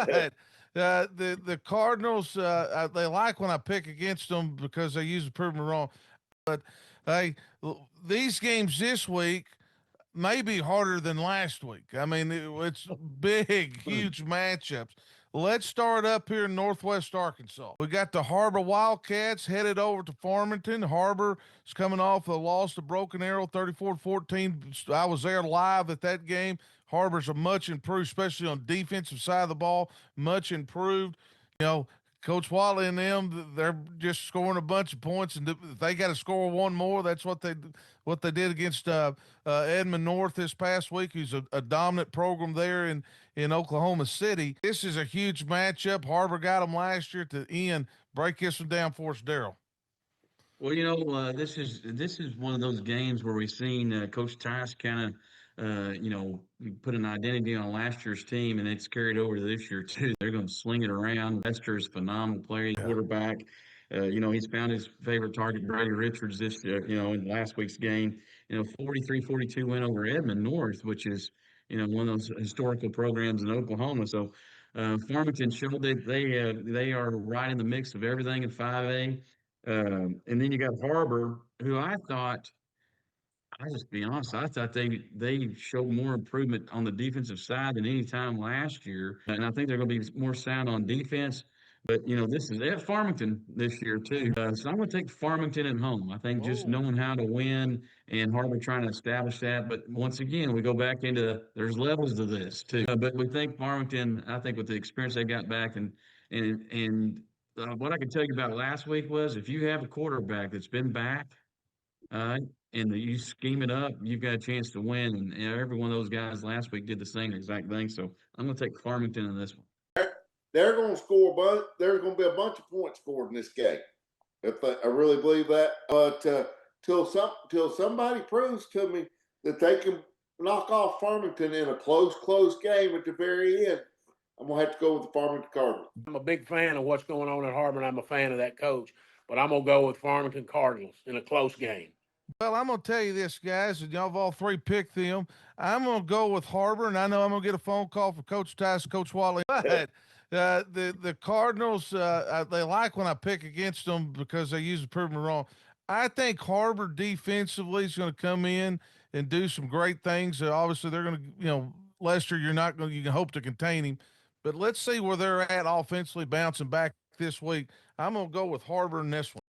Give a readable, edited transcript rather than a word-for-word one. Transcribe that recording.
But the Cardinals, they like when I pick against them because they usually prove me wrong. But hey, these games this week may be harder than last week. I mean, it's big, huge matchups. Let's start up here in Northwest Arkansas. We got the Harber Wildcats headed over to Farmington. Harber is coming off a loss to Broken Arrow 34-14. I was there live at that game. Harbor's a much improved, especially on defensive side of the ball, much improved. You know, Coach Wally and them, they're just scoring a bunch of points, and if they got to score one more, that's what they did against Edmond North this past week, who's a dominant program there in Oklahoma City. This is a huge matchup. Harber got them last year at the end. Break this one down for us, Daryl. Well, this is one of those games where we've seen Coach Tice kind of, put an identity on last year's team, and it's carried over to this year too. They're going to sling it around. Lester is a phenomenal player, Yeah. quarterback. He's found his favorite target, Brady Richards, this in last week's game. 43-42 win over Edmond North, which is one of those historical programs in Oklahoma. So Farmington showed that they are right in the mix of everything in 5A. And then you got Harber, who I just be honest, I thought they showed more improvement on the defensive side than any time last year, and I think they're going to be more sound on defense. But this is at Farmington this year too, so I'm going to take Farmington at home. I think just Oh, knowing how to win and Harvard trying to establish that. But once again, we go back into there's levels to this too. But we think Farmington. I think with the experience they got back and what I can tell you about last week was if you have a quarterback that's been back, and you scheme it up, you've got a chance to win. And every one of those guys last week did the same exact thing. So I'm going to take Farmington in this one. They're going to score, but there's going to be a bunch of points scored in this game. I really believe that. But till somebody proves to me that they can knock off Farmington in a close game at the very end, I'm going to have to go with the Farmington Cardinals. I'm a big fan of what's going on at Harber, and I'm a fan of that coach. But I'm going to go with Farmington Cardinals in a close game. well, I'm going to tell you this, guys, and y'all have all three picked them. I'm going to go with Harber, and I know I'm going to get a phone call from Coach Tice, Coach Wally. But the Cardinals, they like when I pick against them because they usually prove me wrong. I think Harber defensively is going to come in and do some great things. Obviously, they're going to, Lester, you can hope to contain him. But let's see where they're at offensively bouncing back this week. I'm going to go with Harber in this one.